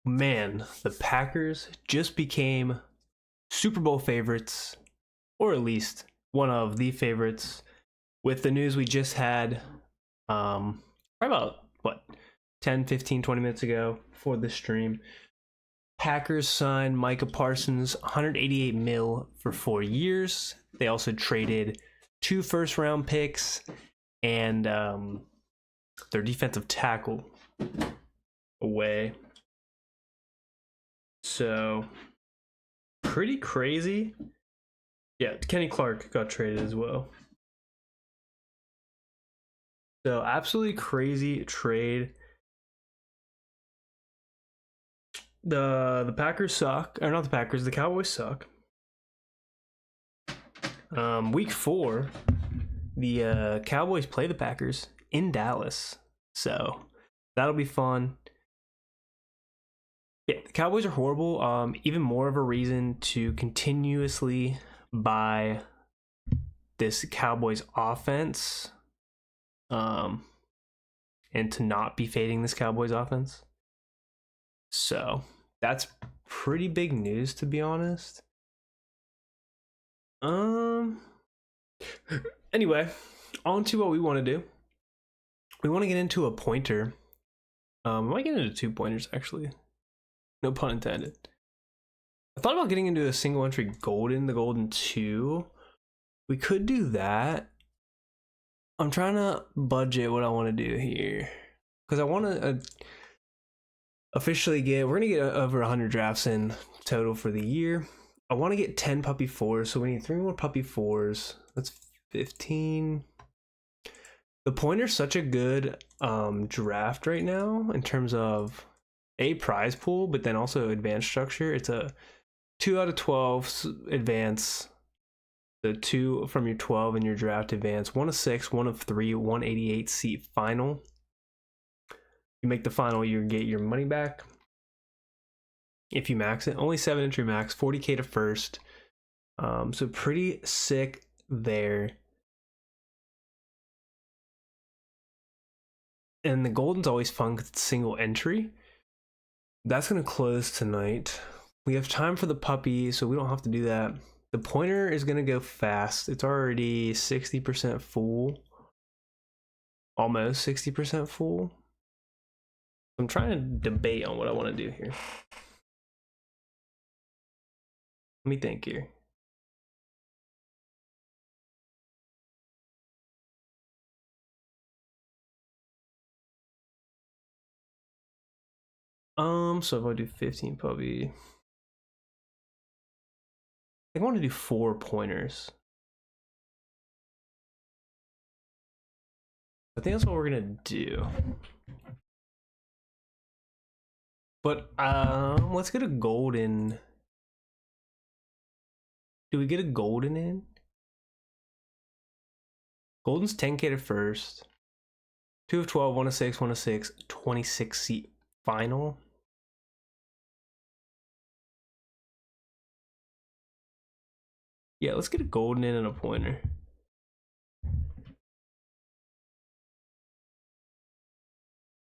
Man, the Packers just became Super Bowl favorites, or at least one of the favorites, with the news we just had probably about, 10, 15, 20 minutes ago for the stream. Packers signed Micah Parsons 188 mil for 4 years. They also traded 2 first-round picks and their defensive tackle away. So, pretty crazy. Yeah, Kenny Clark got traded as well. So, absolutely crazy trade. The Packers suck. Or not the Packers, the Cowboys suck. Week 4, the Cowboys play the Packers in Dallas. So, that'll be fun. Yeah, the Cowboys are horrible. Even more of a reason to continuously buy this Cowboys offense. And to not be fading this Cowboys offense. So that's pretty big news, to be honest. Anyway, on to what we want to do. We want to get into a pointer. We might get into 2 pointers, actually. No pun intended. I thought about getting into a single entry golden, the golden 2. We could do that. I'm trying to budget what I want to do here, because I want to officially we're going to get over 100 drafts in total for the year. I want to get 10 puppy 4s, so we need 3 more puppy 4s. That's 15. The pointer's such a good draft right now in terms of a prize pool, but then also advanced structure. It's a 2 out of 12 advance. The 2 from your 12 in your draft advance, 1 of 6, 1 of 3, 188 seat final. You make the final, you get your money back. If you max it, only 7 entry max, 40k to first. So pretty sick there. And the golden's always fun because it's single entry. That's gonna close tonight. We have time for the puppy, so we don't have to do that. The pointer is gonna go fast. It's already 60% full. Almost 60% full. I'm trying to debate on what I want to do here. Let me think here. So if I do 15 puppy, I think I want to do 4 pointers. I think that's what we're gonna do. But let's get a golden. Do we get a golden in? Golden's 10k to first. 2 of 12, 1 of 6, 1 of 6, 26 seat final. Yeah, let's get a golden in and a pointer.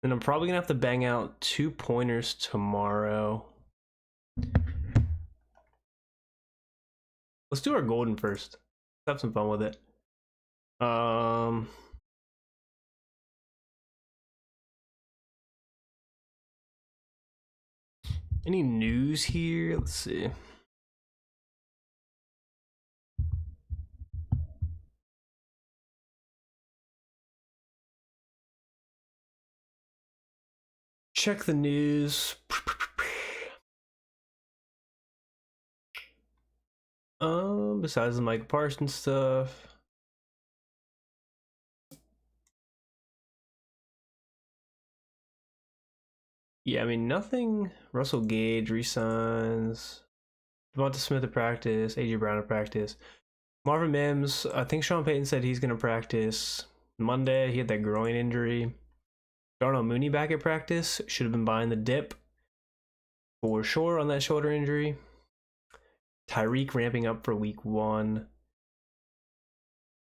And I'm probably gonna have to bang out 2 pointers tomorrow. Let's do our golden first. Let's have some fun with it. Any news here? Let's see. Check the news. Besides the Micah Parsons stuff. Yeah, I mean, nothing. Russell Gage resigns. Devonta Smith to practice. AJ Brown to practice. Marvin Mims, I think Sean Payton said he's going to practice Monday. He had that groin injury. Darnell Mooney back at practice. Should have been buying the dip for sure on that shoulder injury. Tyreek ramping up for week 1.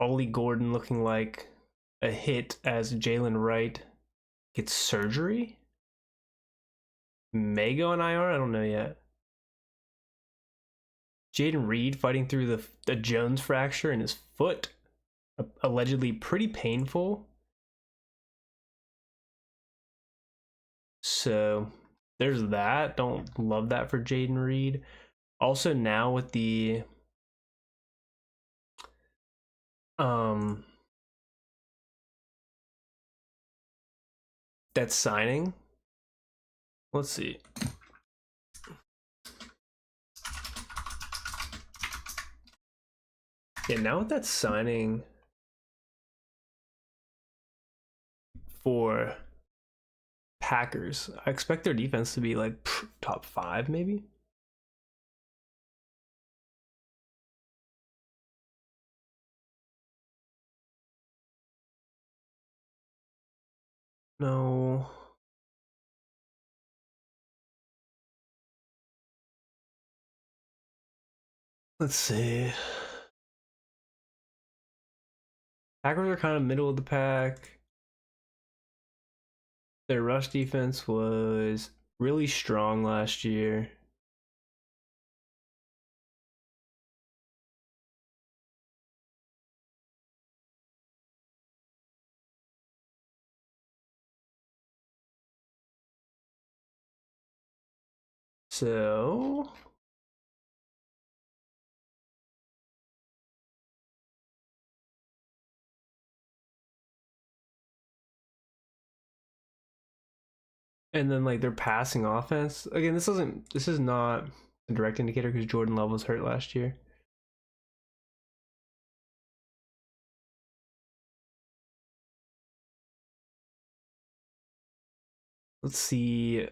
Ollie Gordon looking like a hit as Jalen Wright gets surgery. may go on IR. I don't know yet. Jaden Reed fighting through the Jones fracture in his foot, allegedly pretty painful. So there's that. Don't love that for Jaden Reed. Also now with the that signing. Let's see. Yeah, now with that signing for Packers, I expect their defense to be like top 5 maybe. No. Let's see. Packers are kind of middle of the pack. Their rush defense was really strong last year. So and then like their passing offense. Again, this is not a direct indicator because Jordan Love was hurt last year. Let's see.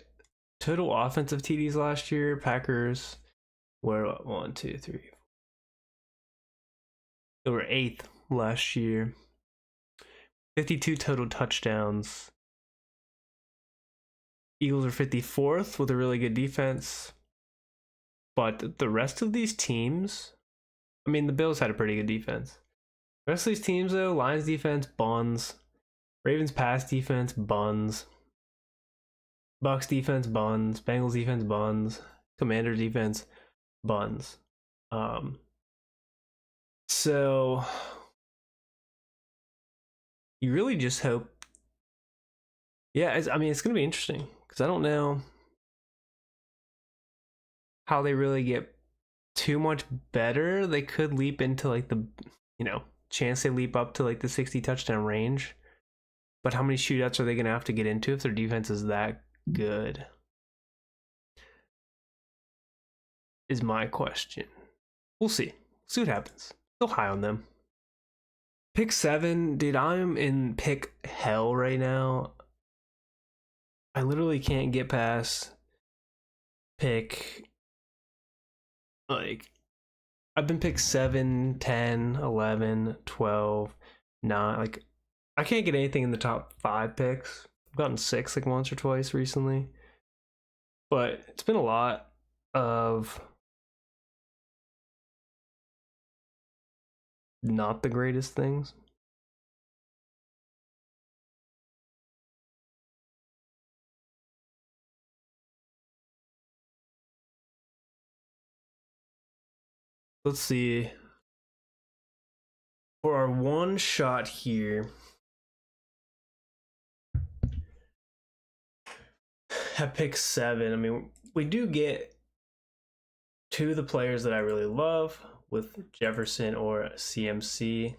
Total offensive TDs last year, Packers were 1, 2, 3. They were 8th last year. 52 total touchdowns. Eagles are 54th with a really good defense. But the rest of these teams, I mean, the Bills had a pretty good defense. The rest of these teams, though, Lions defense, buns. Ravens pass defense, buns. Bucks defense, buns. Bengals defense, buns. Commanders defense, buns. So you really just hope. Yeah, I mean, it's going to be interesting because I don't know how they really get too much better. They could leap into like the, chance they leap up to like the 60 touchdown range. But how many shootouts are they going to have to get into if their defense is that good? Is my question. We'll see. See what happens. Still high on them. Pick 7, dude, I'm in pick hell right now. I literally can't get past pick, like, I've been picked 7, 10, 11, 12, 9. Like, I can't get anything in the top 5 picks. I've gotten 6 like once or twice recently. But it's been a lot of not the greatest things. Let's see. For our one shot here, at pick 7, I mean, we do get 2 of the players that I really love with Jefferson or CMC.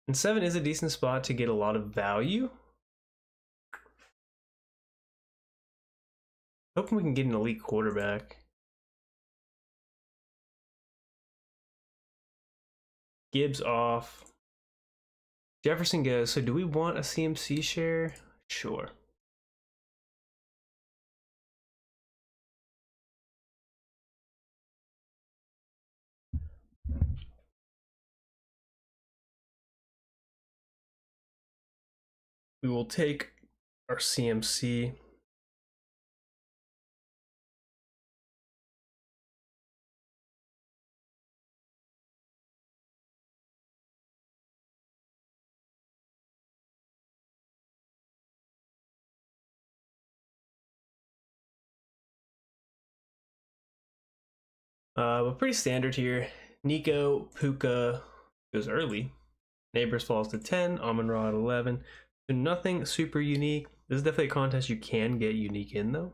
And 7 is a decent spot to get a lot of value. Hoping we can get an elite quarterback. Gibbs off. Jefferson goes. So do we want a CMC share? Sure. We will take our CMC. But pretty standard here. Nico, Puka goes early. Neighbors falls to 10. Almond Raw at 11. So nothing super unique. This is definitely a contest you can get unique in, though.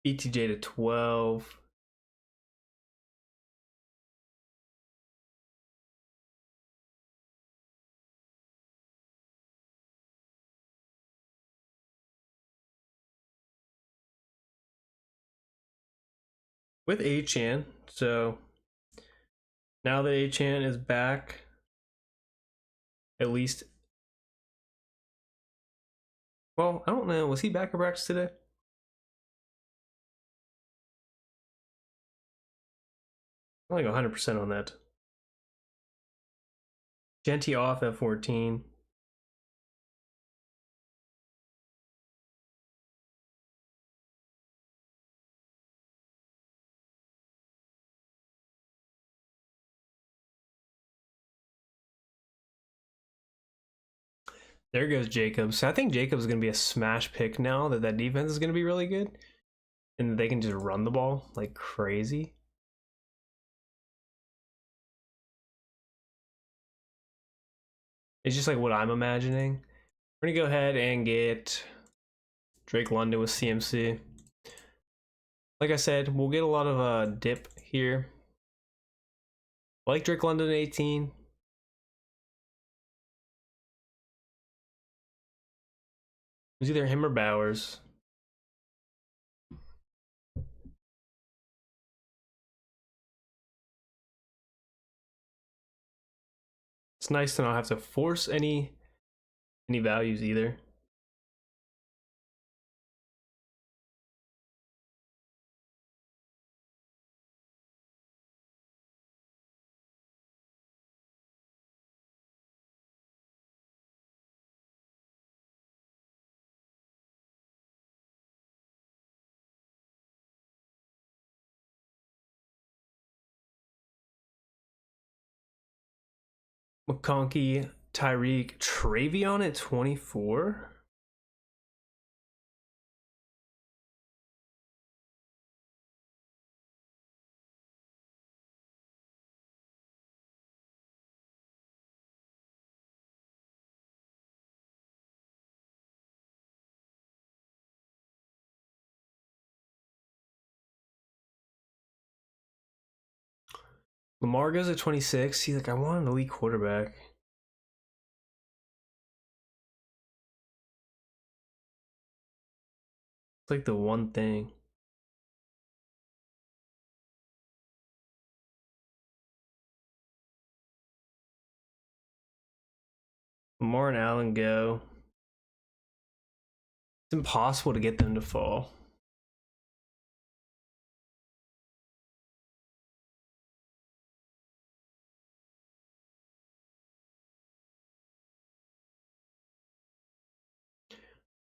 BTJ to 12. With Achan, so now that Achan is back, at least, well, I don't know, was he back at practice today? I'm like 100% on that. Genty off at 14. There goes Jacobs. So I think Jacobs is going to be a smash pick now that that defense is going to be really good. And they can just run the ball like crazy. It's just like what I'm imagining. We're going to go ahead and get Drake London with CMC. Like I said, we'll get a lot of dip here. I like Drake London at 18. It's either him or Bowers. It's nice to not have to force any values either. McConkey, Tyreek, Travion at 24. Lamar goes at 26. He's like, I want an elite quarterback. It's like the one thing. Lamar and Allen go. It's impossible to get them to fall.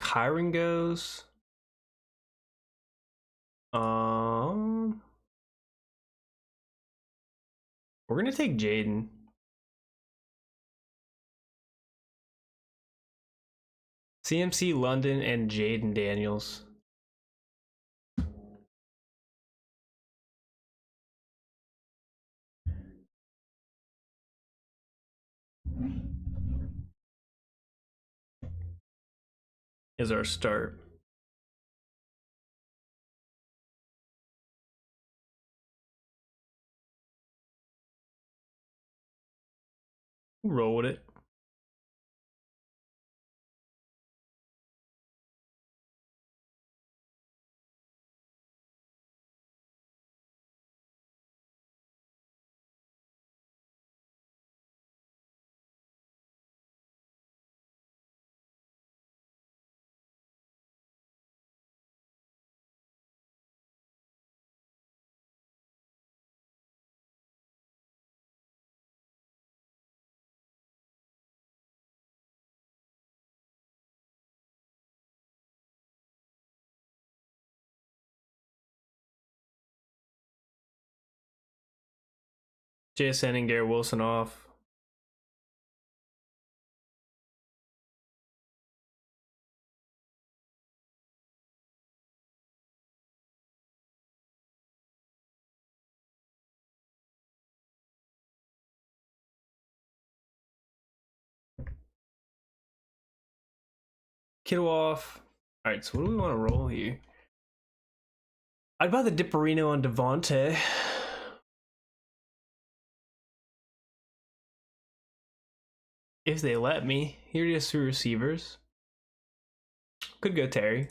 Kyron goes. We're gonna take Jaden. CMC London and Jaden Daniels. Is our start. Roll with it. JSN and Garrett Wilson off. Kittle off. All right, so what do we want to roll here? I'd buy the Dipperino on Devontae. If they let me. Here it is, 3 receivers. Could go Terry.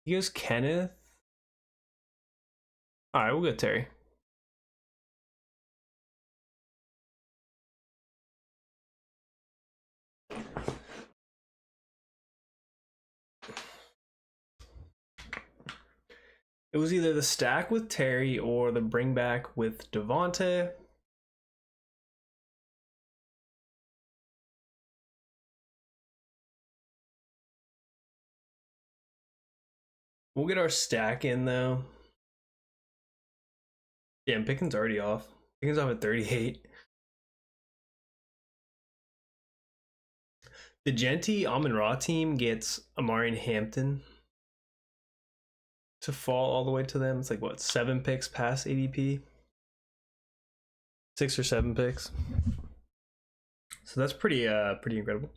He goes Kenneth. All right, we'll go Terry. It was either the stack with Terry or the bring back with Devontae. We'll get our stack in though. Damn, Pickens already off. Pickens off at 38. The Genty Amon Ra team gets Amari and Hampton to fall all the way to them. It's like what, 7 picks past ADP? 6 or 7 picks. So that's pretty incredible.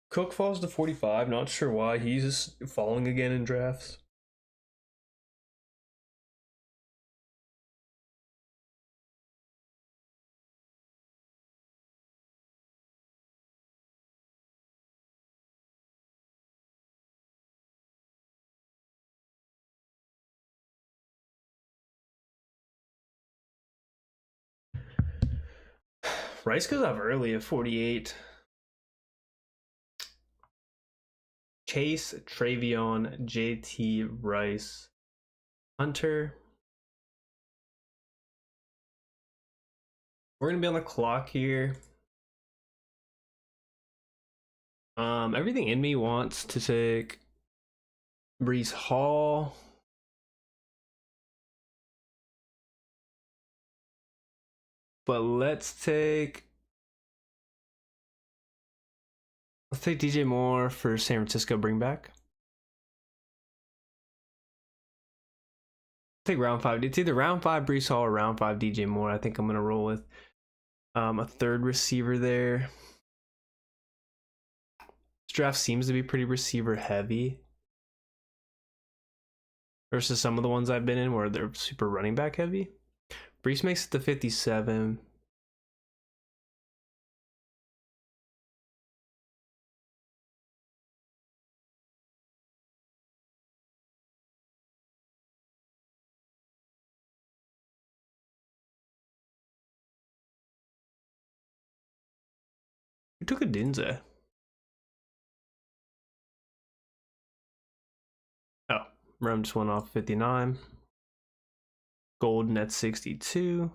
Cook falls to 45. Not sure why. He's just falling again in drafts. Rice goes off early at 48. Chase, Travion, JT, Rice, Hunter. We're gonna be on the clock here. Everything in me wants to take Brees Hall. But let's take DJ Moore for San Francisco bring back. Take round 5. It's either round 5 Brees Hall or round 5 DJ Moore. I think I'm gonna roll with a third receiver there. This draft seems to be pretty receiver heavy versus some of the ones I've been in where they're super running back heavy. Brees makes it to 57. Who took a Dinza? Oh, Rome just went off 59. Golden at 62.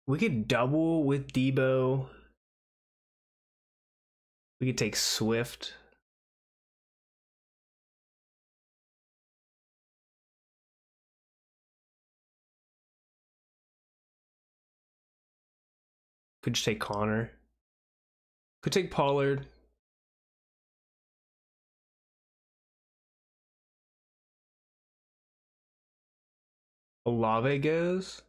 We could double with Debo. We could take Swift. Could just take Connor. Could take Pollard. Olave goes.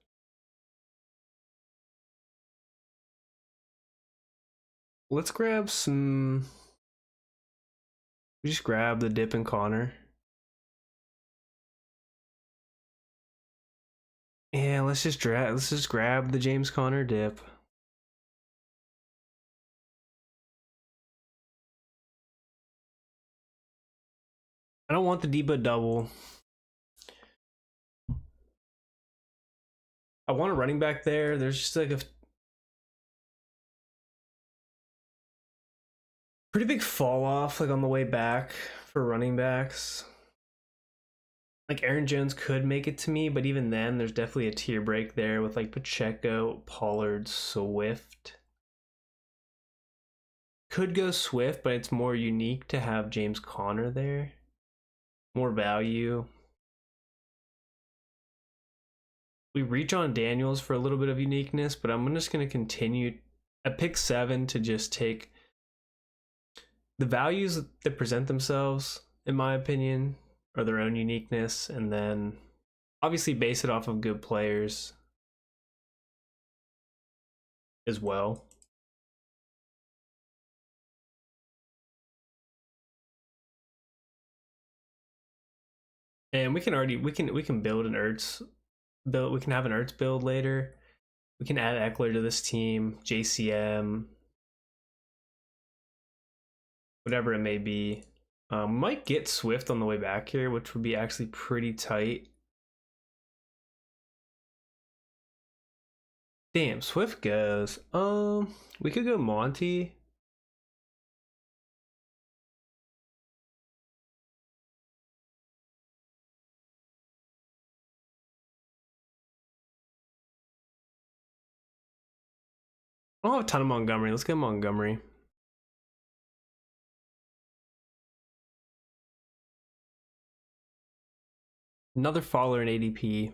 Let's grab some. We just grab the dip and Connor. Yeah, let's just grab the James Conner dip. I don't want the Debo double. I want a running back there. There's just like Pretty big fall off like on the way back for running backs. Like Aaron Jones could make it to me, but even then, there's definitely a tier break there with like Pacheco, Pollard, Swift. Could go Swift, but it's more unique to have James Conner there. More value. We reach on Daniels for a little bit of uniqueness, but I'm just going to continue at pick 7 to just take the values that present themselves, in my opinion, are their own uniqueness, and then obviously base it off of good players as well. And we can build an Ertz build. We can have an Ertz build later. We can add Eckler to this team, JCM, whatever it may be. Might get Swift on the way back here, which would be actually pretty tight. Damn, Swift goes. We could go Monty. I don't have a ton of Montgomery. Let's get Montgomery. Another faller in ADP.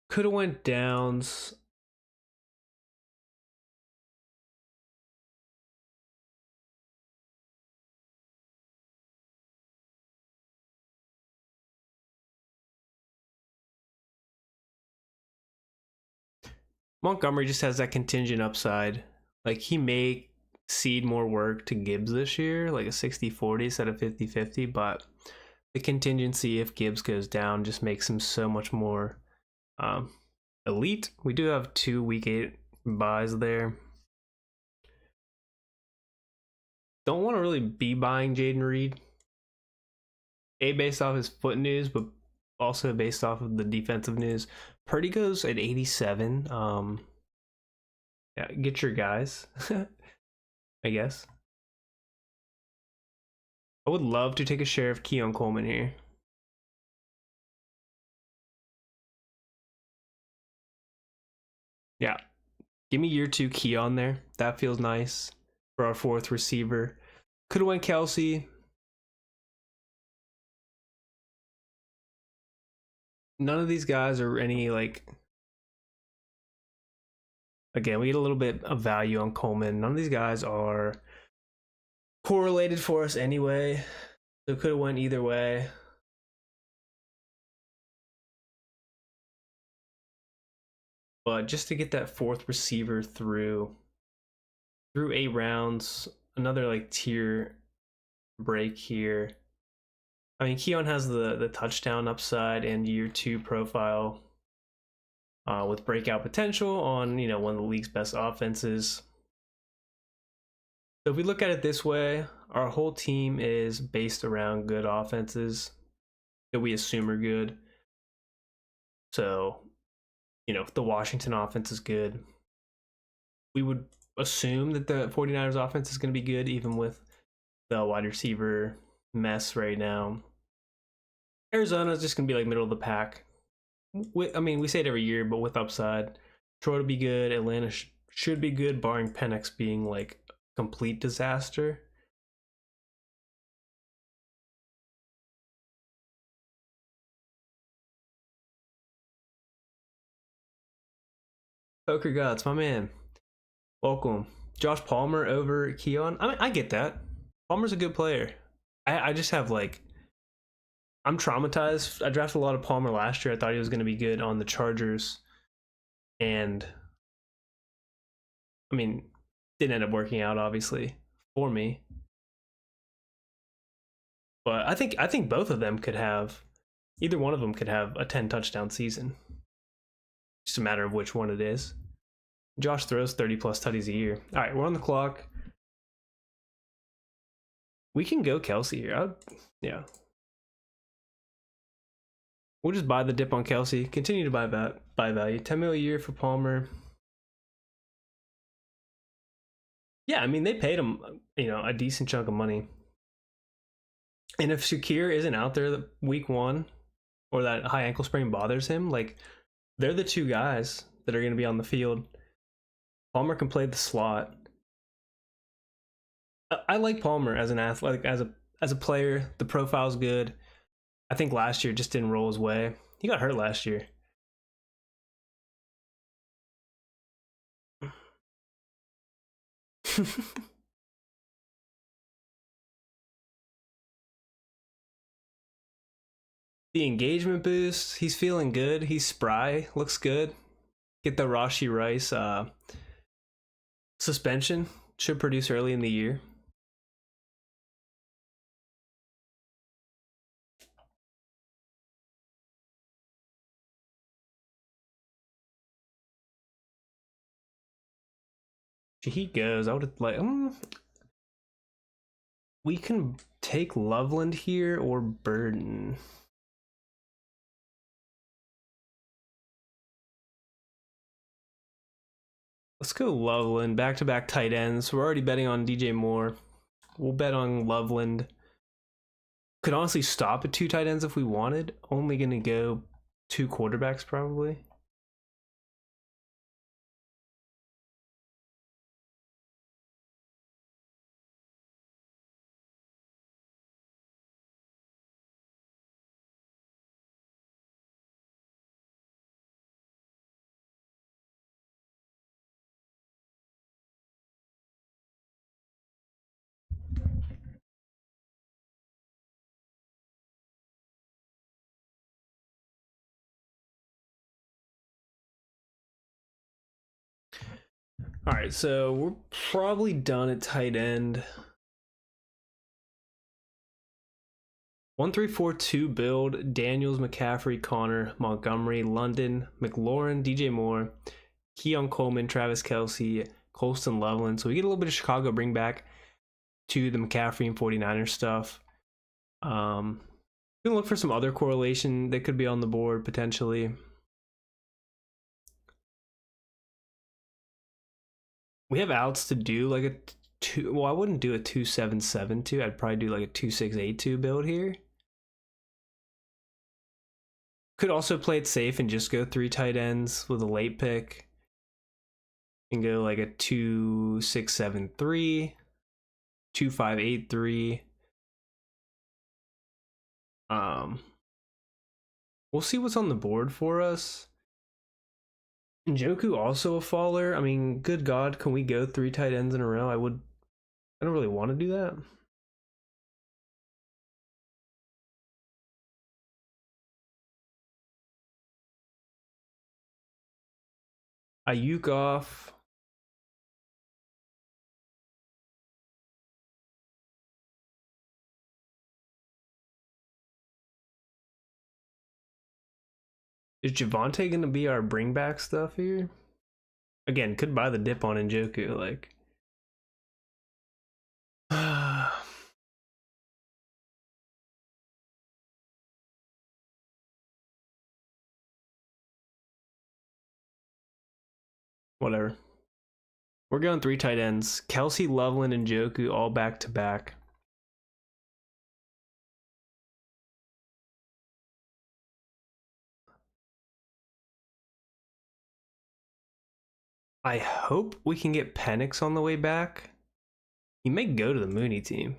Could have went Downs. Montgomery just has that contingent upside. Like, he may cede more work to Gibbs this year, like a 60-40 instead of 50-50, but the contingency if Gibbs goes down just makes him so much more elite. We do have 2 week 8 buys there. Don't want to really be buying Jaden Reed. Based off his foot news, but also based off of the defensive news. Purdy goes at 87. Yeah, get your guys, I guess. I would love to take a share of Keon Coleman here. Yeah, give me year 2 Keon there. That feels nice for our 4th receiver. Could have went Kelsey. None of these guys are any like. Again, we get a little bit of value on Coleman. None of these guys are correlated for us anyway. So it could have went either way. But just to get that 4th receiver through 8 rounds, another like tier break here. I mean, Keon has the touchdown upside and year 2 profile with breakout potential on, one of the league's best offenses. So if we look at it this way, our whole team is based around good offenses that we assume are good. So, if the Washington offense is good, we would assume that the 49ers offense is going to be good, even with the wide receiver mess right now. Arizona is just going to be like middle of the pack. We say it every year, but with upside. Detroit will be good. Atlanta should be good, barring Penix being like a complete disaster. Poker Gods, my man. Welcome. Josh Palmer over Keon. I mean, I get that. Palmer's a good player. I just have like, I'm traumatized. I drafted a lot of Palmer last year. I thought he was going to be good on the Chargers. And I mean, didn't end up working out, obviously, for me. But I think both of them could have, either one of them could have a 10 touchdown season. Just a matter of which one it is. Josh throws 30 plus tutties a year. All right, we're on the clock. We can go Kelsey here. Yeah. We'll just buy the dip on Kelsey. Continue to buy value. 10 mil a year for Palmer. Yeah, I mean, they paid him, a decent chunk of money. And if Shakir isn't out there week 1 or that high ankle sprain bothers him, like, they're the two guys that are going to be on the field. Palmer can play the slot. I like Palmer as an athlete, as a player. The profile's good. I think last year just didn't roll his way. He got hurt last year. The engagement boost, he's feeling good. He's spry, looks good. Get the Rashi Rice suspension. Should produce early in the year. He goes. I would like. We can take Loveland here or Burden. Let's go Loveland. Back-to-back tight ends. We're already betting on DJ Moore. We'll bet on Loveland. Could honestly stop at 2 tight ends if we wanted. Only going to go 2 quarterbacks probably. All right, so we're probably done at tight end. 1-3-4-2 build. Daniels, McCaffrey, Connor, Montgomery, London, McLaurin, DJ Moore, Keon Coleman, Travis Kelce, Colston, Loveland. So we get a little bit of Chicago bring back to the McCaffrey and 49ers stuff. We can look for some other correlation that could be on the board potentially. We have outs to do like a 2. Well, I wouldn't do a 2-7-7-2. I'd probably do like a 2-6-8-2 build here. Could also play it safe and just go 3 tight ends with a late pick. And go like a 2-6-7-3, 2-5-8-3. We'll see what's on the board for us. Njoku also a faller. I mean, good God, can we go 3 tight ends in a row? I don't really want to do that. Ayuk off. Is Javonte going to be our bring back stuff here? Again, could buy the dip on Njoku, like. Whatever. We're going 3 tight ends. Kelce, Loveland, and Njoku all back to back. I hope we can get Penix on the way back. He may go to the Mooney team.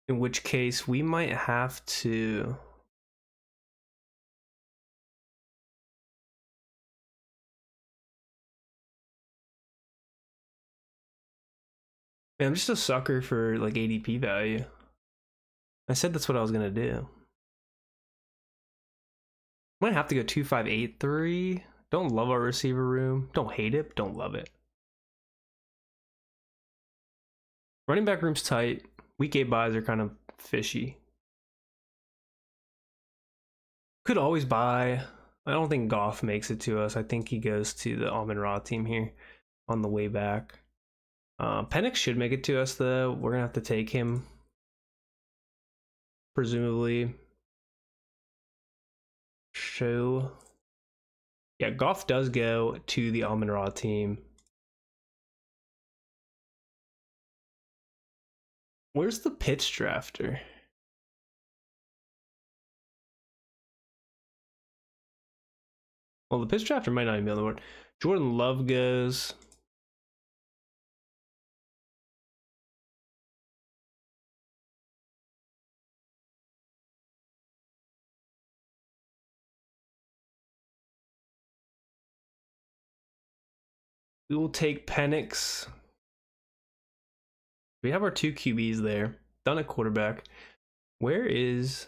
In which case, we might have to... Man, I'm just a sucker for like ADP value. I said that's what I was going to do. Might have to go 2-5-8-3. Don't love our receiver room. Don't hate it, don't love it. Running back room's tight. Week 8 buys are kind of fishy. Could always buy. I don't think Goff makes it to us. I think he goes to the Amon-Ra team here on the way back. Penix should make it to us, though. We're going to have to take him, presumably. show. Yeah, Goff does go to the Almond Ra team. Where's the pitch drafter? Well, the pitch drafter might not even be on the board. Jordan Love goes. We will take Penix. We have our 2 QBs there. Done at quarterback. Where is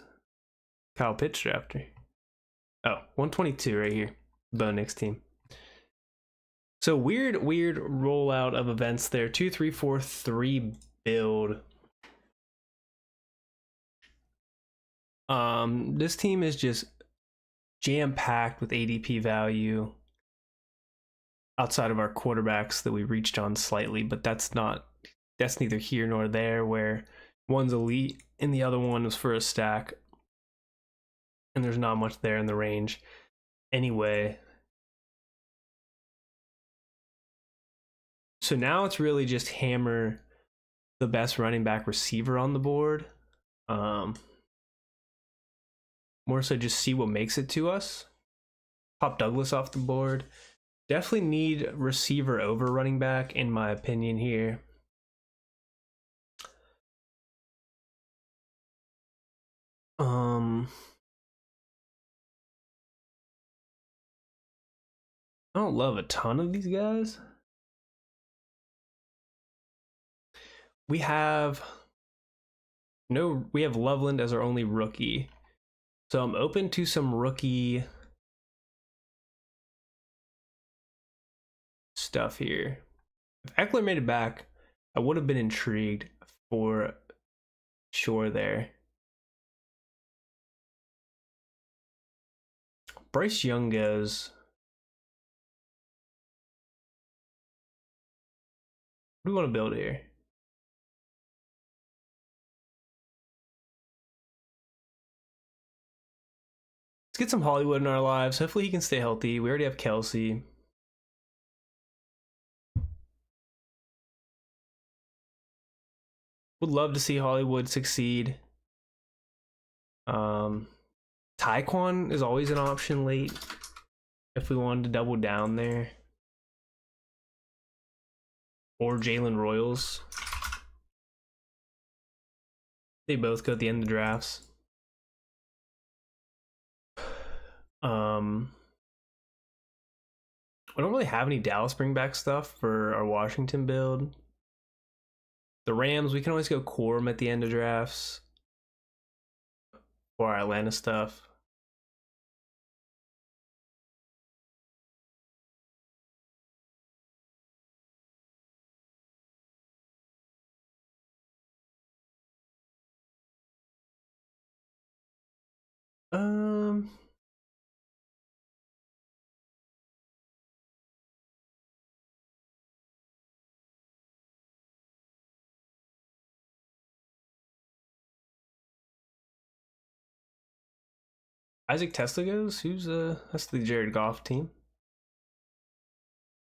Kyle pitch drafter? Oh, 122 right here. Bo Nix team. So weird rollout of events there. 2, 3, 4, 3 build. This team is just jam-packed with ADP value outside of our quarterbacks that we reached on slightly, but that's neither here nor there, where one's elite and the other one was for a stack. And there's not much there in the range. Anyway. So now it's really just hammer the best running back receiver on the board. More so just see what makes it to us. Pop Douglas off the board. Definitely need receiver over running back, in my opinion here. I don't love a ton of these guys. We have Loveland as our only rookie. So I'm open to some rookie stuff here. If Eckler made it back, I would have been intrigued for sure there. Bryce Young goes. What do we want to build here? Let's get some Hollywood in our lives. Hopefully he can stay healthy. We already have Kelsey. Would love to see Hollywood succeed. Tyquan is always an option late if we wanted to double down there. Or Jalen Royals. They both go at the end of the drafts. I don't really have any Dallas bring back stuff for our Washington build. The Rams, we can always go Quorum at the end of drafts. For our Atlanta stuff. Isaac Tesla goes? That's the Jared Goff team.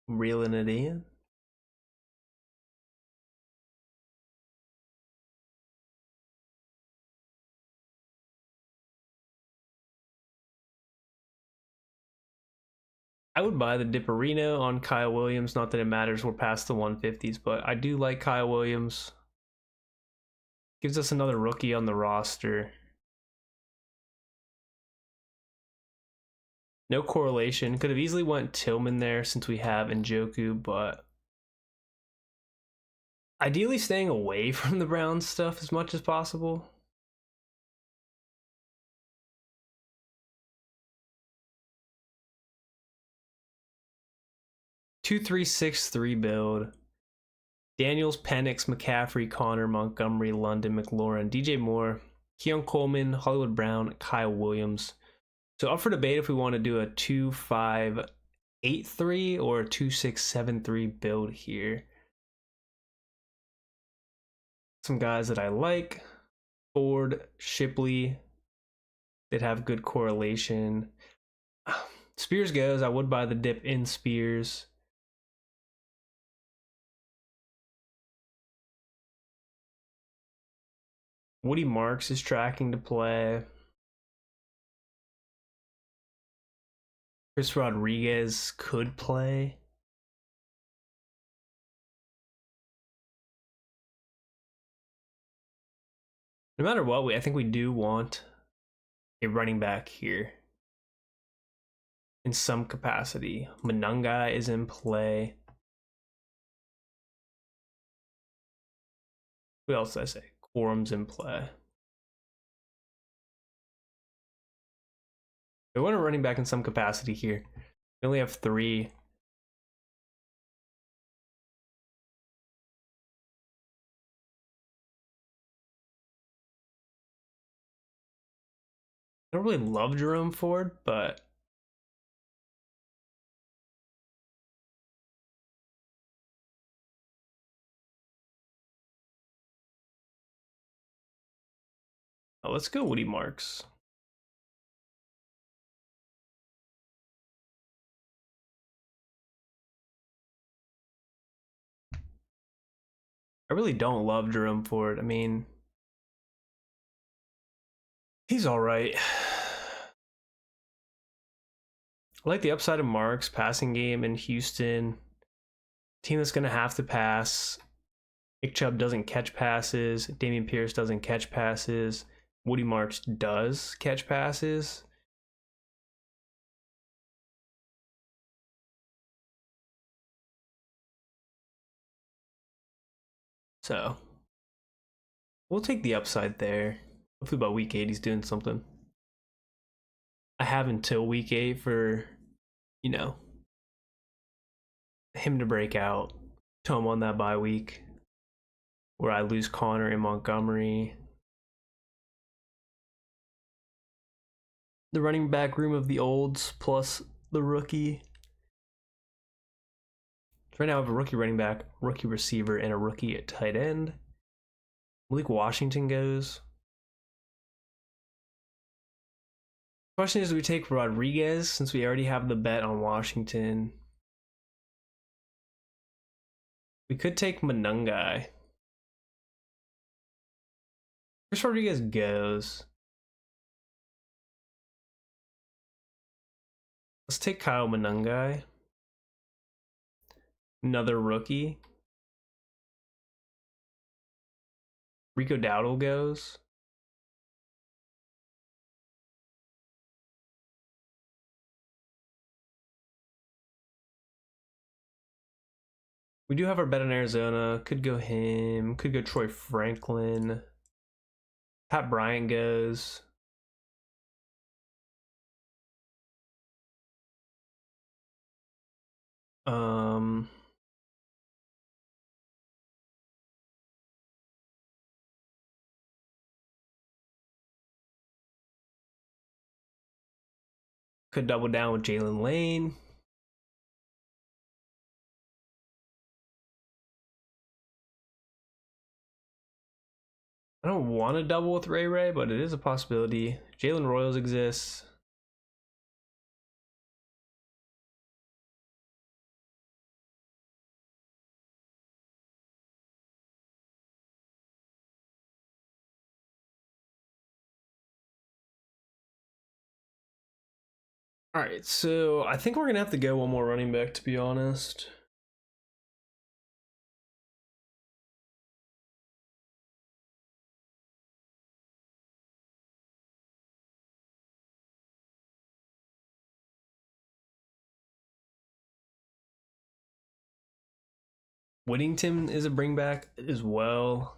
Reeling it in. I would buy the Dipperino on Kyle Williams. Not that it matters, we're past the 150s, but I do like Kyle Williams. Gives us another rookie on the roster. No correlation. Could have easily went Tillman there since we have Njoku, but ideally staying away from the Browns stuff as much as possible. Two, 3, 6, 3 build. Daniels, Penix, McCaffrey, Connor, Montgomery, London, McLaurin, DJ Moore, Keon Coleman, Hollywood Brown, Kyle Williams. So up for debate if we want to do a 2, 5, 8, 3 or a 2, 6, 7, 3 build here. Some guys that I like. Ford, Shipley, that have good correlation. Spears goes. I would buy the dip in Spears. Woody Marks is tracking to play. Chris Rodriguez could play. No matter what, I think we do want a running back here in some capacity. Manungai is in play. What else did I say? Quorum's in play. We want a running back in some capacity here. We only have 3. I don't really love Jerome Ford, but let's go Woody Marks. I really don't love Jerome Ford. I mean, he's all right. I like the upside of Marks, passing game in Houston. Team that's going to have to pass. Nick Chubb doesn't catch passes. Dameon Pierce doesn't catch passes. Woody Marks does catch passes. So we'll take the upside there. Hopefully by week 8 he's doing something. I have until week 8 for, you know, him to break out. Tom on that bye week where I lose Connor and Montgomery. The running back room of the olds plus the rookie. So right now I have a rookie running back, rookie receiver, and a rookie at tight end. Malik Washington goes. Question is, do we take Rodriguez since we already have the bet on Washington? We could take Manungai. Chris Rodriguez goes. Let's take Kyle Manungai. Another rookie. Rico Dowdle goes. We do have our bet in Arizona. Could go him. Could go Troy Franklin. Pat Bryant goes. Could double down with Jalen Lane. I don't want to double with Ray, but it is a possibility. Jalen Royals exists. All right, so I think we're gonna have to go one more running back, to be honest. Whittington is a bring back as well.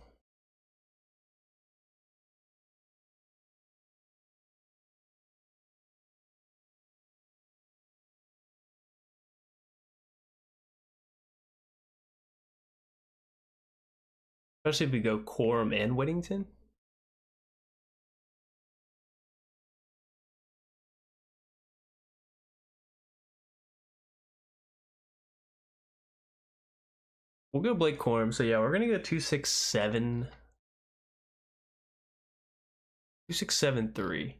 Especially if we go Quorum and Whittington. We'll go Blake Corum. So yeah, we're gonna go 267. 2673.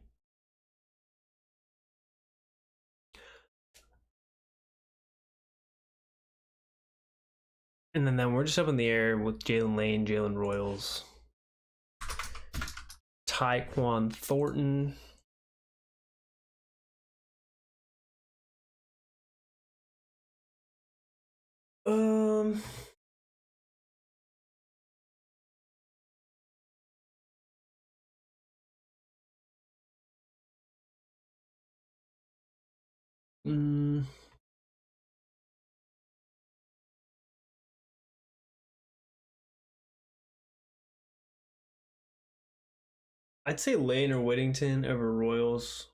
And then we're just up in the air with Jalen Lane, Jalen Royals, Tyquan Thornton. Um, mm, I'd say Lane or Whittington over Royals.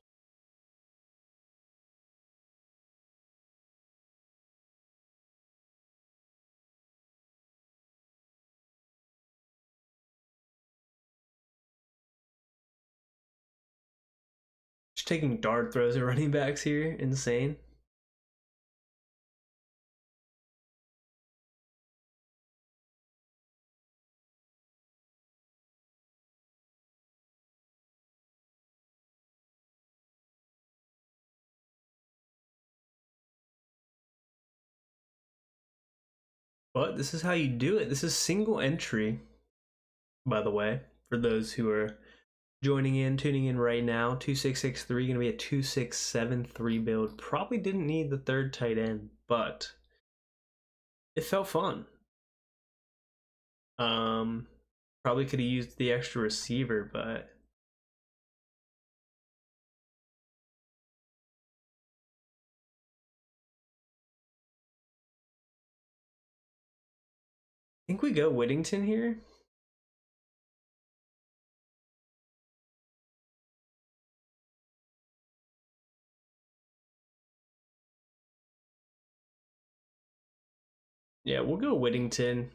Just taking dart throws at running backs here, insane. But this is how you do it. This is single entry, by the way, for those who are joining in, tuning in right now. 2663 going to be a 2673 build. Probably didn't need the third tight end, but it felt fun. Probably could have used the extra receiver, but I think we go Whittington here. Yeah, we'll go Whittington.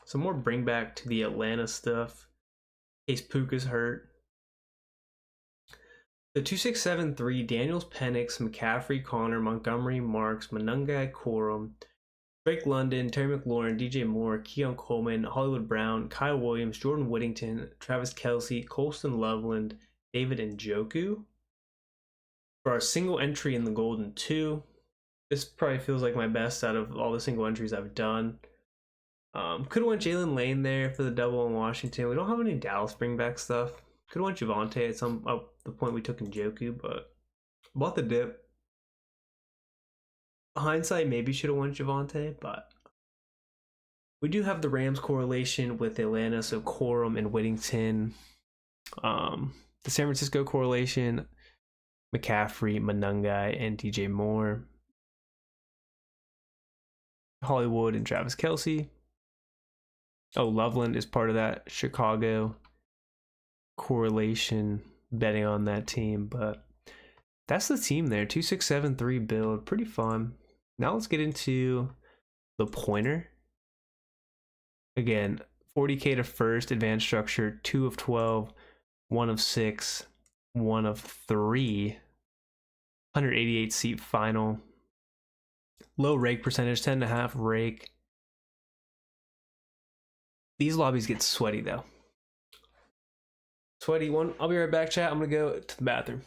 Some more bring back to the Atlanta stuff. In case Puka's hurt. The 2673, Daniels, Penix, McCaffrey, Connor, Montgomery, Marks, Manungai, Corum, Drake London, Terry McLaurin, DJ Moore, Keon Coleman, Hollywood Brown, Kyle Williams, Jordan Whittington, Travis Kelce, Colston Loveland, David Njoku. For our single entry in the Golden 2, this probably feels like my best out of all the single entries I've done. Could have went Jalen Lane there for the double in Washington. We don't have any Dallas bringback stuff. Could have went Javonte at the point we took Njoku, but bought the dip. Hindsight, maybe should have went Javonte, but we do have the Rams correlation with Atlanta, so Corum and Whittington. The San Francisco correlation, McCaffrey, Manungai, and DJ Moore. Hollywood and Travis Kelce. Oh, Loveland is part of that Chicago correlation, betting on that team, but that's the team there. 2673 build, pretty fun. Now let's get into the pointer. Again, 40K to first, advanced structure, 2 of 12, 1 of 6, 1 of 3, 188 seat final. Low rake percentage, 10.5 rake. These lobbies get sweaty though. Sweaty one. I'll be right back, chat. I'm gonna go to the bathroom.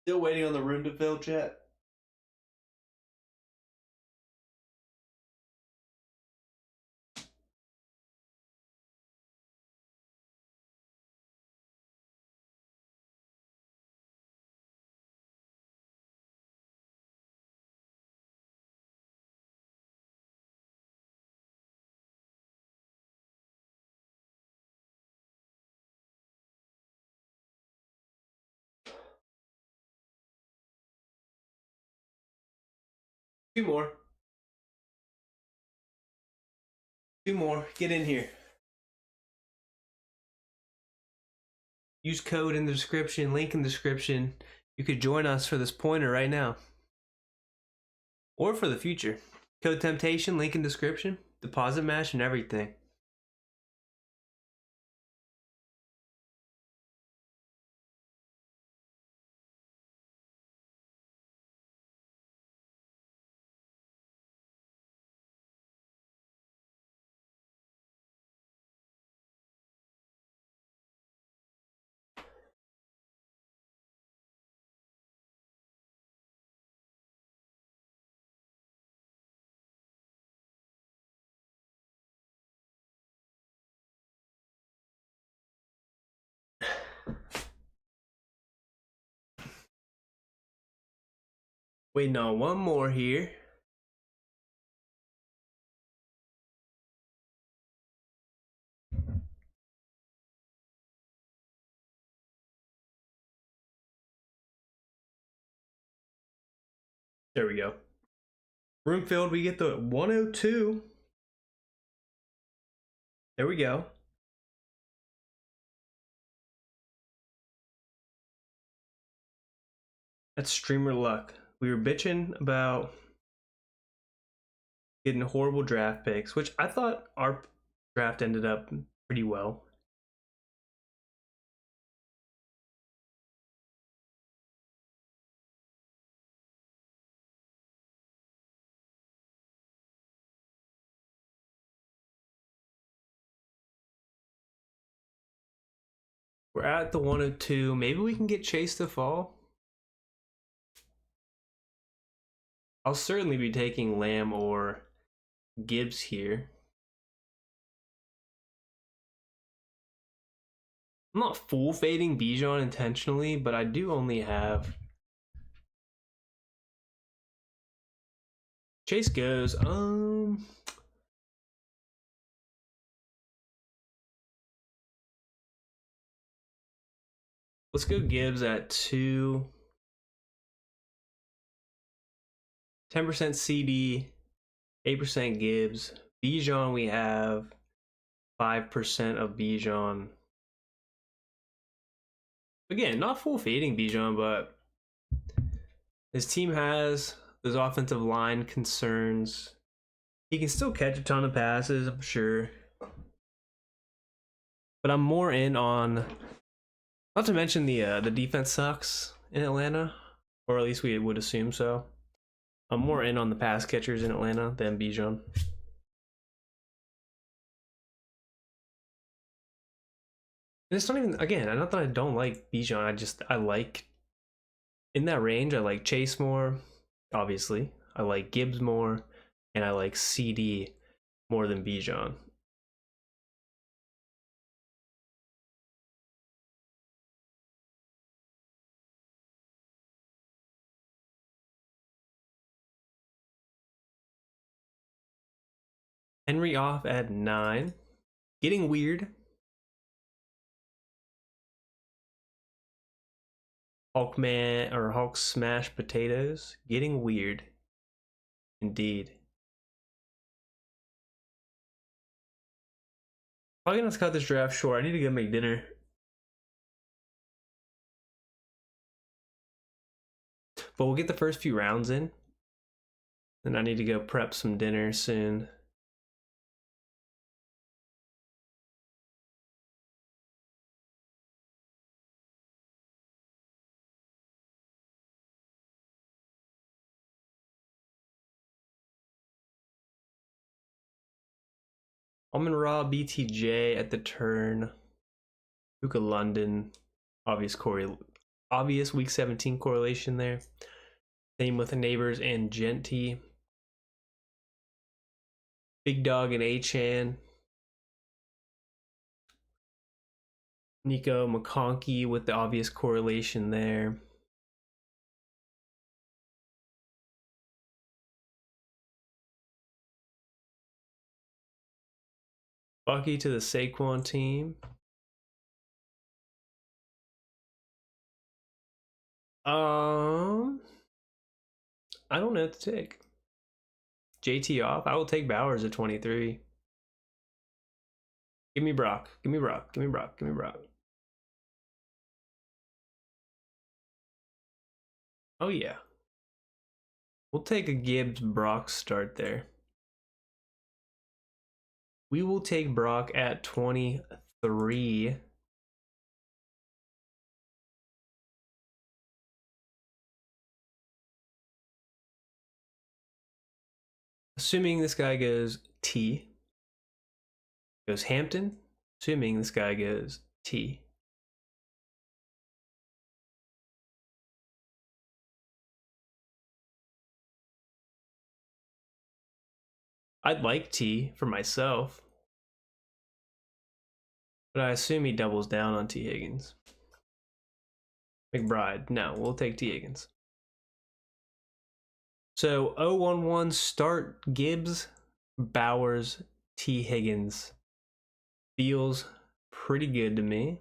Still waiting on the room to fill, chat. Two more. Two more. Get in here. Use code in the description, link in the description. You could join us for this pointer right now. Or for the future. Code Temptation, link in description. Deposit match and everything. Waiting on one more here. There we go. Room filled, we get the 102. There we go. That's streamer luck. We were bitching about getting horrible draft picks, which I thought our draft ended up pretty well. We're at the 102. Maybe we can get Chase to fall. I'll certainly be taking Lamb or Gibbs here. I'm not full fading Bijan intentionally, but I do only have Chase goes. Let's go Gibbs at 2. 10% CD, 8% Gibbs. Bijan, we have 5% of Bijan. Again, not full fading Bijan, but his team has those offensive line concerns. He can still catch a ton of passes, I'm sure. But I'm more in on, not to mention the defense sucks in Atlanta, or at least we would assume so. I'm more in on the pass catchers in Atlanta than Bijan. And it's not even, again, not that I don't like Bijan, I like, in that range, I like Chase more, obviously. I like Gibbs more, and I like CD more than Bijan. Henry off at 9. Getting weird. Hulkman or Hulk smash potatoes. Getting weird. Indeed. Probably gonna cut this draft short. I need to go make dinner. But we'll get the first few rounds in. Then I need to go prep some dinner soon. Almond Raw, BTJ at the turn. Luka London. Obvious Corey obvious week 17 correlation there. Same with the Neighbors and Genty. Big Dog and Achan. Nico McConkey with the obvious correlation there. Bucky to the Saquon team. I don't know what to take. JT off. I will take Bowers at 23. Give me Brock. Give me Brock. Give me Brock. Give me Brock. Oh yeah. We'll take a Gibbs Brock start there. We will take Brock at 23. Assuming this guy goes T. Goes Hampton. Assuming this guy goes T. I'd like T for myself. But I assume he doubles down on T. Higgins. McBride. No, we'll take T. Higgins. So 0-1-1 start Gibbs, Bowers, T. Higgins. Feels pretty good to me.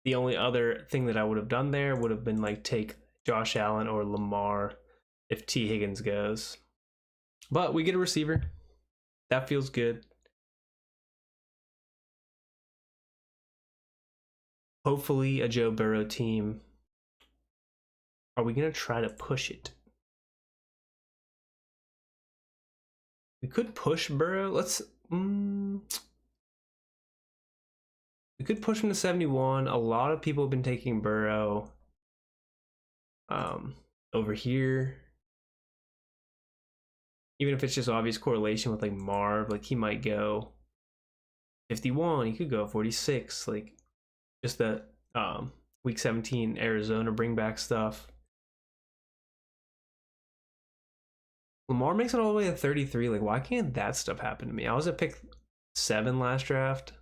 The only other thing that I would have done there would have been like take Josh Allen or Lamar if T. Higgins goes. But we get a receiver. That feels good. Hopefully a Joe Burrow team. Are we going to try to push it? We could push Burrow. Let's... we could push him to 71. A lot of people have been taking Burrow over here. Even if it's just obvious correlation with like Marv, like he might go 51. He could go 46. Like just the week 17 Arizona bring back stuff. Lamar makes it all the way to 33. Like, why can't that stuff happen to me? I was at pick 7 last draft.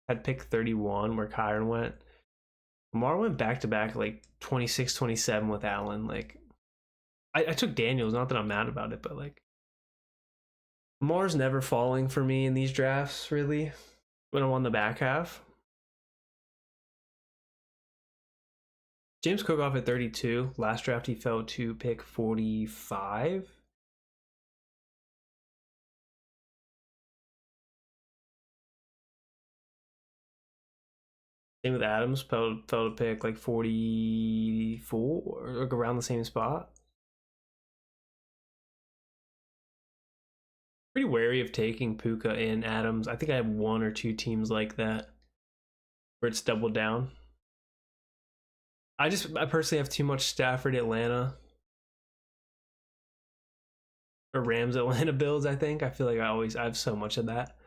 Had pick 31 where Kyron went. Lamar went back to back like 26, 27 with Allen. Like, I took Daniels. Not that I'm mad about it, but like, Lamar's never falling for me in these drafts, really, when I'm on the back half. James Cook off at 32. Last draft, he fell to pick 45. Same with Adams, fell to pick like 44, or like around the same spot. Pretty wary of taking Puka and Adams. I think I have 1 or 2 teams like that where it's doubled down. I personally have too much Stafford Atlanta or Rams Atlanta builds. I think I feel like I have so much of that.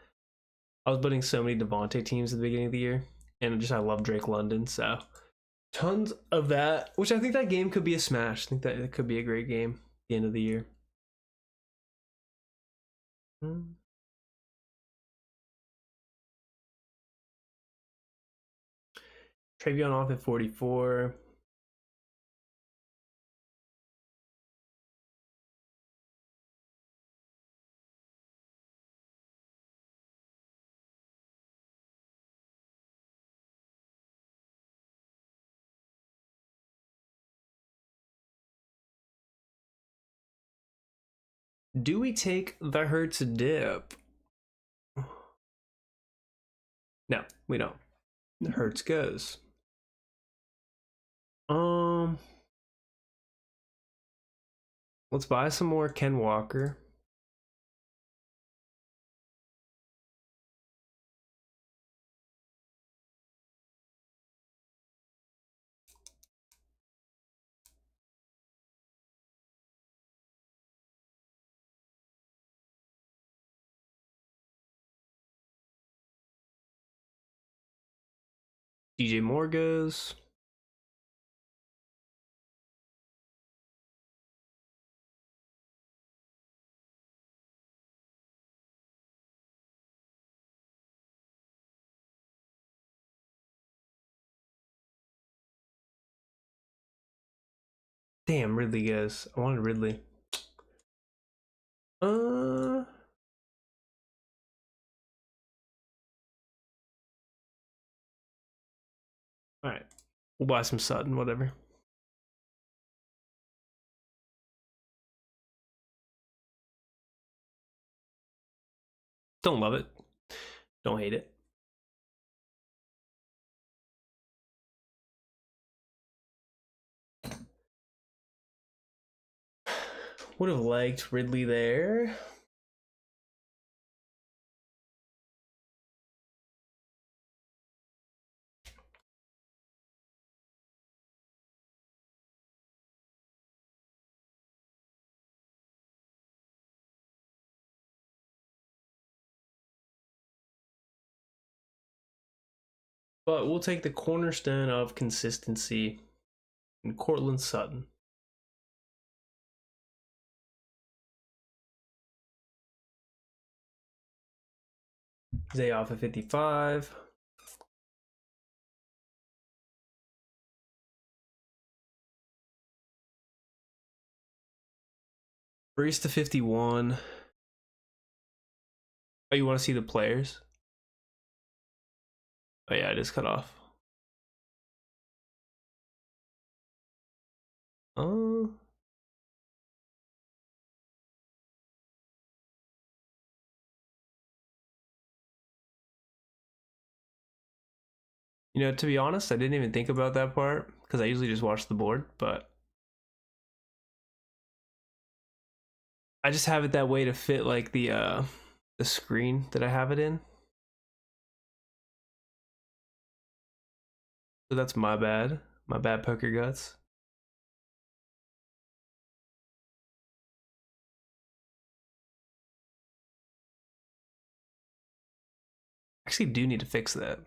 I was building so many Devontae teams at the beginning of the year, and I love Drake London, so tons of that. Which I think that game could be a smash. I think that it could be a great game at the end of the year. Travion off at 44. Do we take the Hurts dip? No, we don't. The Hurts goes. Let's buy some more Ken Walker. DJ Moore goes. Damn, Ridley goes. I wanted Ridley. All right. We'll buy some Sutton, whatever. Don't love it. Don't hate it. Would have liked Ridley there. But we'll take the cornerstone of consistency in Cortland Sutton. Zay off at 55. Brees to 51. Oh, you want to see the players? Oh yeah, it is cut off. You know, to be honest, I didn't even think about that part because I usually just watch the board, but I just have it that way to fit like the screen that I have it in. So that's my bad. My bad, poker guts. Actually do need to fix that.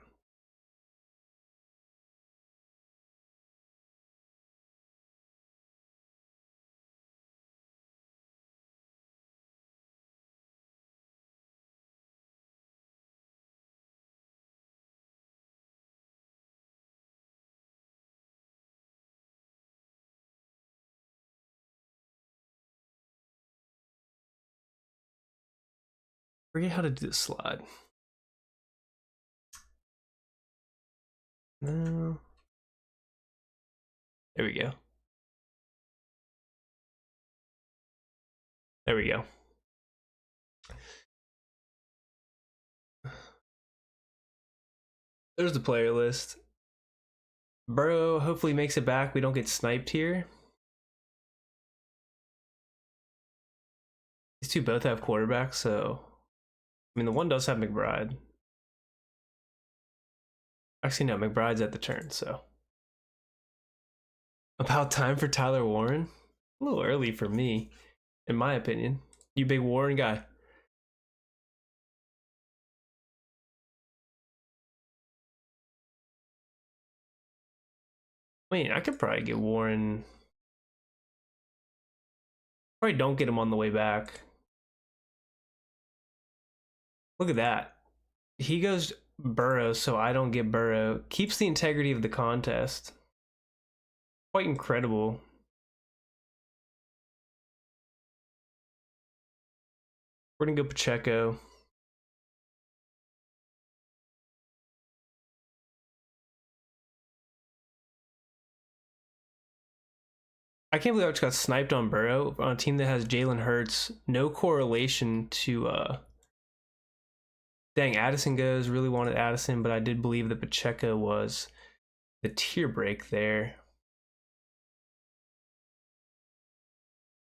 Forget how to do the slide. No. There we go. There we go. There's the player list. Burrow hopefully makes it back. We don't get sniped here. These two both have quarterbacks, so I mean the one does have McBride. Actually, no, McBride's at the turn, so. About time for Tyler Warren? A little early for me, in my opinion. You big Warren guy? Wait, I could probably get Warren. Probably don't get him on the way back. Look at that. He goes Burrow, so I don't get Burrow. Keeps the integrity of the contest. Quite incredible. We're gonna go Pacheco. I can't believe I just got sniped on Burrow on a team that has Jalen Hurts. No correlation to dang, Addison goes. Really wanted Addison, but I did believe that Pacheco was the tier break there.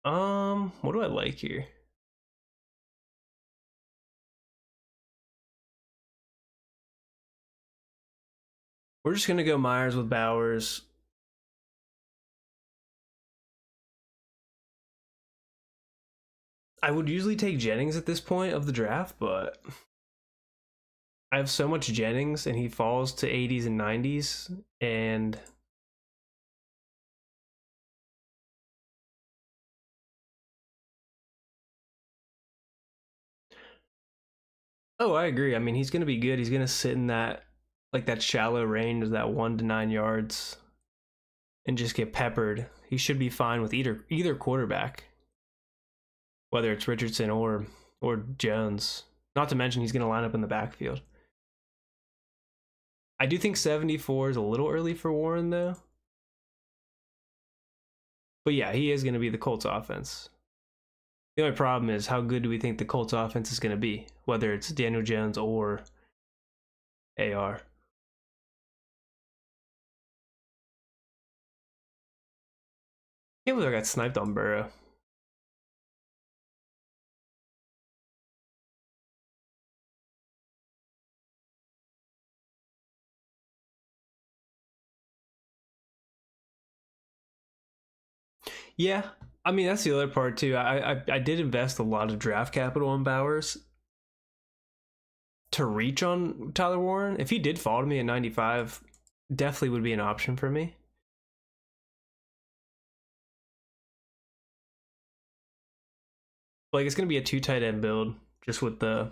What do I like here? We're just gonna go Myers with Bowers. I would usually take Jennings at this point of the draft, but I have so much Jennings, and he falls to 80s and 90s, and oh, I agree. I mean, he's going to be good. He's going to sit in that like that shallow range, that 1 to 9 yards, and just get peppered. He should be fine with either quarterback, whether it's Richardson or Jones. Not to mention he's going to line up in the backfield. I do think 74 is a little early for Warren though. But yeah, he is going to be the Colts offense. The only problem is how good do we think the Colts offense is going to be, whether it's Daniel Jones or AR. Can't believe I got sniped on Burrow. Yeah, I mean that's the other part too. I did invest a lot of draft capital in Bowers to reach on Tyler Warren. If he did fall to me at 95, definitely would be an option for me. Like it's gonna be a 2 tight end build just with the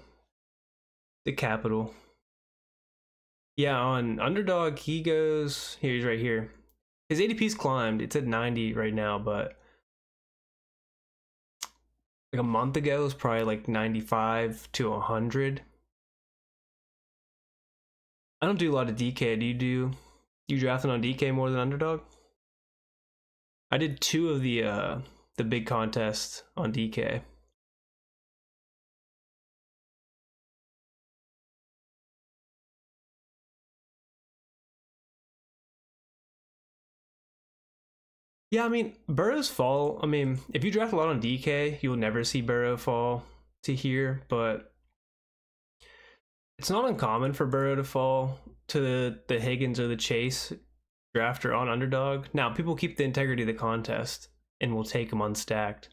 capital. Yeah, on Underdog he goes here. He's right here. His ADP's climbed. It's at 90 right now, but like a month ago it was probably like 95 to 100. I don't do a lot of DK. Do you drafting on DK more than Underdog? I did 2 of the big contests on DK. Yeah, I mean Burrow's fall. I mean, if you draft a lot on DK, you'll never see Burrow fall to here, but it's not uncommon for Burrow to fall to the Higgins or the Chase drafter on Underdog. Now, people keep the integrity of the contest and will take him unstacked.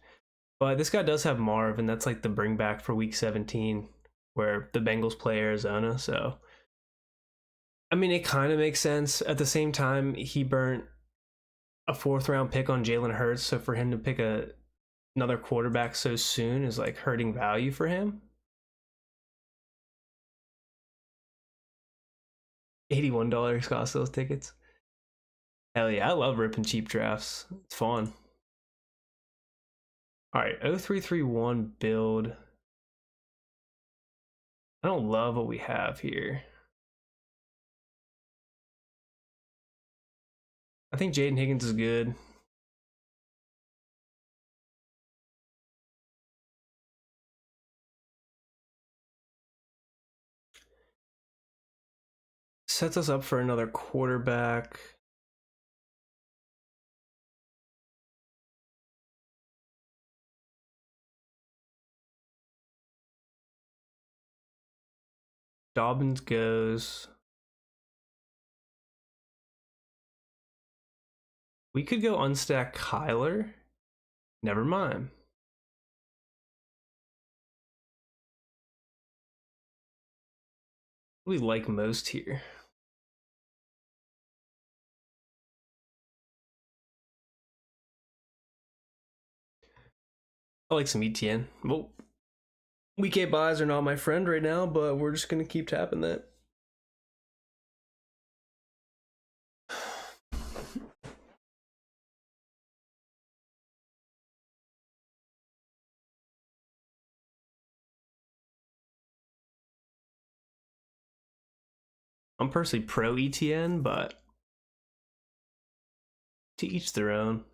But this guy does have Marv, and that's like the bring back for week 17, where the Bengals play Arizona. So, I mean, it kind of makes sense. At the same time, he burnt a 4th round pick on Jalen Hurts. So, for him to pick another quarterback so soon is like hurting value for him. $81 cost those tickets. Hell yeah, I love ripping cheap drafts. It's fun. All right, 0331 build. I don't love what we have here. I think Jaden Higgins is good. Sets us up for another quarterback. Dobbins goes. We could go unstack Kyler. Never mind. We like most here. I like some ETN. Well, week 8 buys are not my friend right now, but we're just going to keep tapping that. I'm personally pro ETN, but to each their own.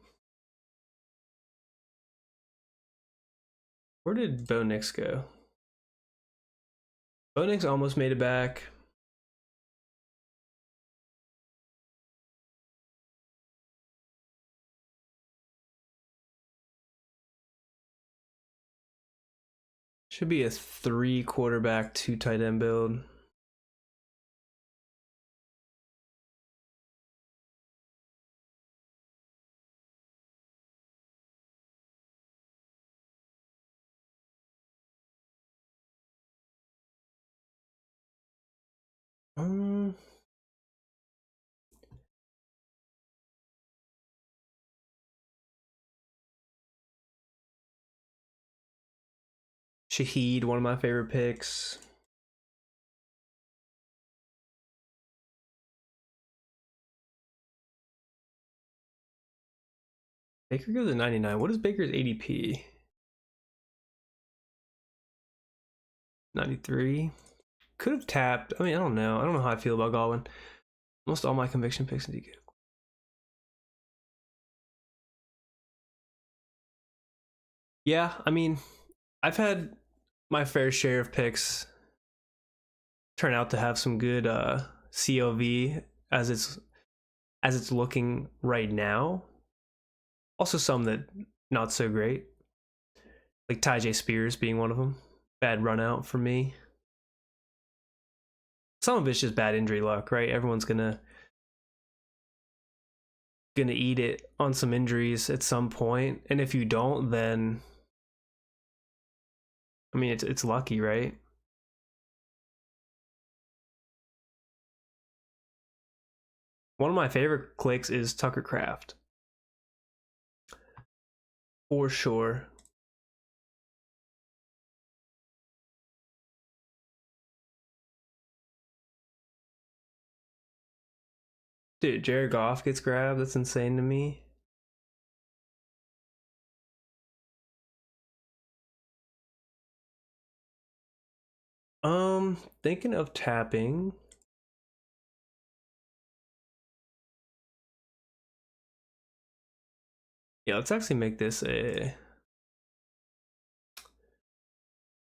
Where did Bo Nix go? Bo Nix almost made it back. Should be a 3 quarterback, 2 tight end build. Um, Shaheed, one of my favorite picks. Baker goes to 99. What is Baker's ADP? 93. Could have tapped. I mean, I don't know. I don't know how I feel about Godwin. Almost all my conviction picks in DK. Yeah, I mean, I've had my fair share of picks turn out to have some good COV as it's looking right now. Also some that not so great. Like Tyjae Spears being one of them. Bad run out for me. Some of it's just bad injury luck, right? Everyone's gonna eat it on some injuries at some point, and if you don't, then I mean it's lucky, right? One of my favorite clicks is Tucker Craft, for sure. Dude, Jared Goff gets grabbed. That's insane to me. Thinking of tapping. Yeah, let's actually make this a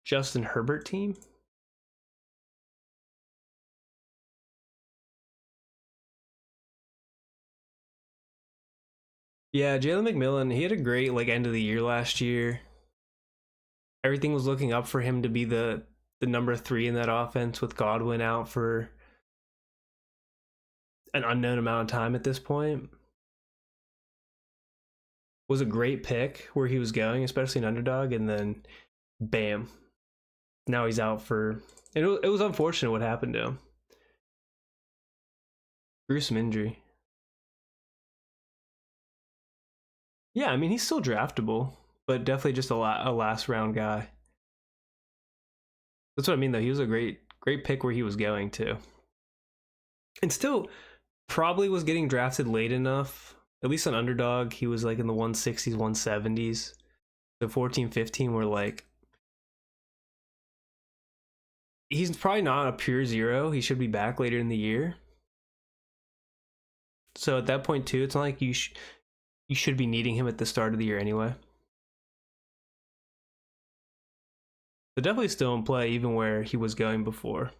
Justin Herbert team. Yeah, Jalen McMillan, he had a great end of the year last year. Everything was looking up for him to be the number 3 in that offense with Godwin out for an unknown amount of time at this point. Was a great pick where he was going, especially an underdog, and then bam, now he's out for. And it was unfortunate what happened to him. Gruesome injury. Yeah, I mean he's still draftable, but definitely just a last round guy. That's what I mean though. He was a great pick where he was going to, and still probably was getting drafted late enough. At least on Underdog, he was like in the 160s, 170s. So 14, 15 were like, he's probably not a pure zero. He should be back later in the year. So at that point too, it's not like you should be needing him at the start of the year anyway. But definitely still in play, even where he was going before.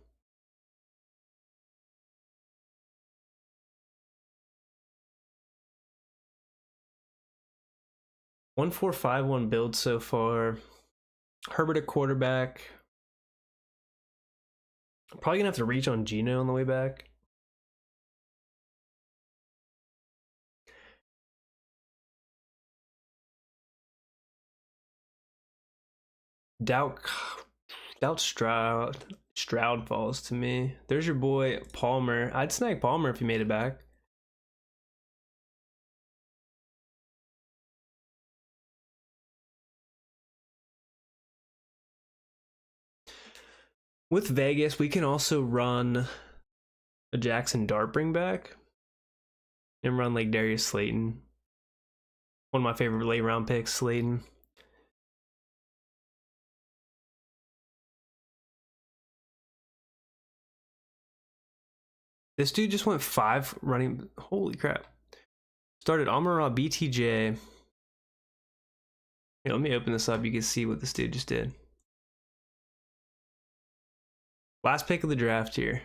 One 1-4-5-1 build so far. Herbert at quarterback. Probably gonna have to reach on Gino on the way back. Doubt Stroud falls to me. There's your boy Palmer. I'd snag Palmer if he made it back. With Vegas, we can also run a Jackson Dart bring back and run like Darius Slayton. One of my favorite late round picks, Slayton. This dude just went 5 running. Holy crap. Started Amon-Ra BTJ. Here, let me open this up. You can see what this dude just did. Last pick of the draft here.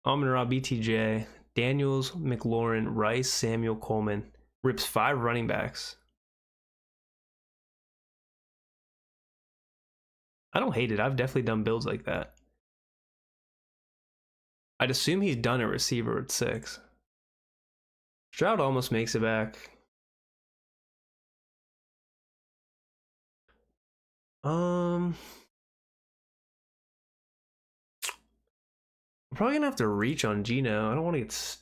Amon-Ra BTJ, Daniels, McLaurin, Rice, Samuel, Coleman. Rips 5 running backs. I don't hate it. I've definitely done builds like that. I'd assume he's done at receiver at 6. Stroud almost makes it back. Probably gonna have to reach on Gino. I don't want to get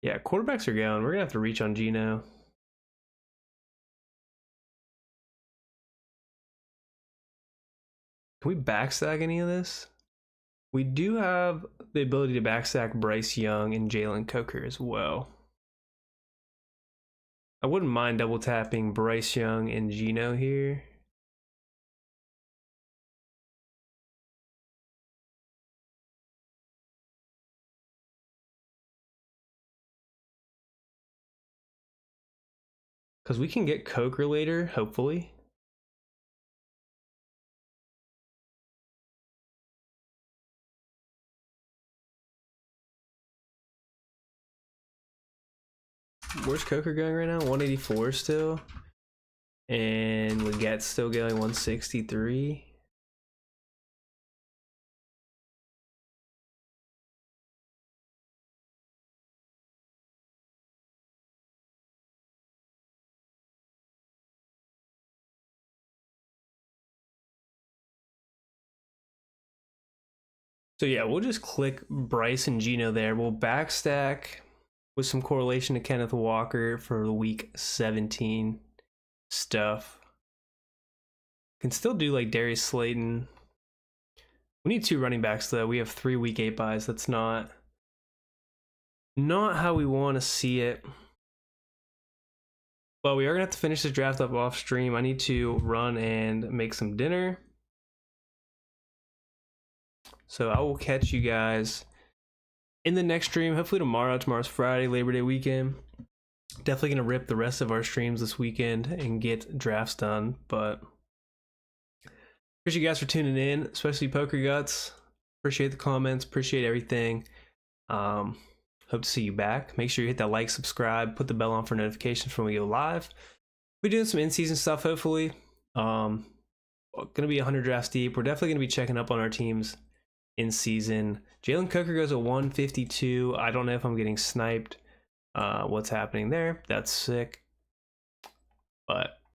yeah, quarterbacks are going. We're gonna have to reach on Gino. Can we backstack any of this? We do have the ability to backstack Bryce Young and Jalen Coker as well. I wouldn't mind double tapping Bryce Young and Gino here. Because we can get Coker later, hopefully. Where's Coker going right now? 184 still. And Leggette's still going 163. So yeah, we'll just click Bryce and Gino there. We'll backstack with some correlation to Kenneth Walker for the week 17 stuff. Can still do like Darius Slayton. We need 2 running backs though. We have 3 week 8 buys. That's not how we want to see it. But we are gonna have to finish this draft up off stream. I need to run and make some dinner. So I will catch you guys in the next stream, hopefully tomorrow. Tomorrow's Friday, Labor Day weekend. Definitely gonna rip the rest of our streams this weekend and get drafts done. But appreciate you guys for tuning in, especially Poker Guts. Appreciate the comments, appreciate everything. Hope to see you back. Make sure you hit that like, subscribe, put the bell on for notifications when we go live. We're doing some in-season stuff, hopefully. Gonna be 100 drafts deep. We're definitely gonna be checking up on our teams in season. Jalen Coker goes at 152. I don't know if I'm getting sniped. What's happening there? That's sick. But